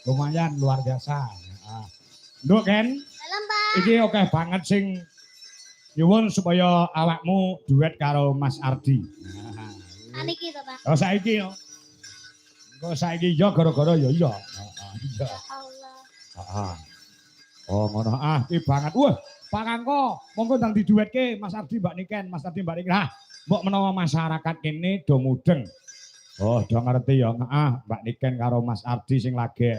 Lumayan luar biasa. Nduk Ken. Salam, Pak. Iki oke banget sing nyuwun supaya awakmu duet karo Mas Ardi. Aniki to, Pak. Oh saiki yo. Kok saiki yo gara-gara yo iya. Ya Allah. Heeh. Oh ngono iki banget. Wah, Pak Kangko, monggo ndang diduetke Mas Ardi Mbak Niken, Mas Ardi Mbak Niken. Mbok menawa masyarakat kene do mudeng. Oh, do ngerti ya. Mbak Niken karo Mas Ardi sing lagi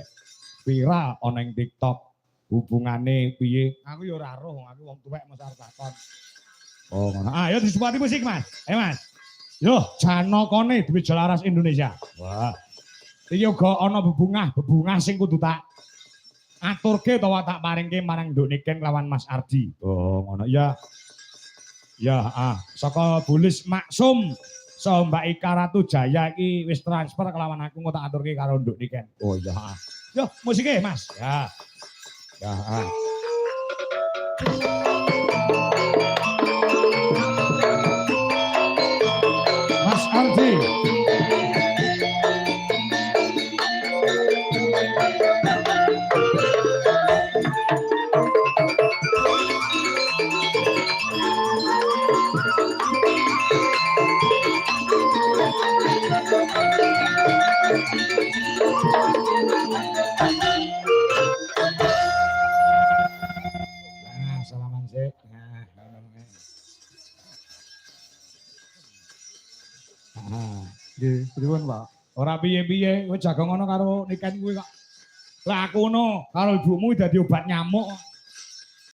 viral ana ing TikTok. Hubungane piye? Aku ya ora roh, aku wong tuwek Mas takon. Oh, ngono. Ayo disupati musik, Mas. Mas. Yo, Janokone duwe Jalaras Indonesia. Wah. Iki uga ana bebungah sing kudu tak aturke utawa tak paringke marang Nduk Niken lawan Mas Ardi. Oh, ngono. Ya. Ya, saka Bulis Maksum. So Mbak Ika Ratu Jaya iki wis transfer kelawan aku tak aturke karo Nduk Niken. Oh iya. Yo musiknya Mas. Ya. Ya. Mas Ardi. Nggih, pripun, Pak? Ora piye-piye, kowe jago ngono karo Niken kuwi kok. Lah aku ngono karo ibumu dadi obat nyamuk.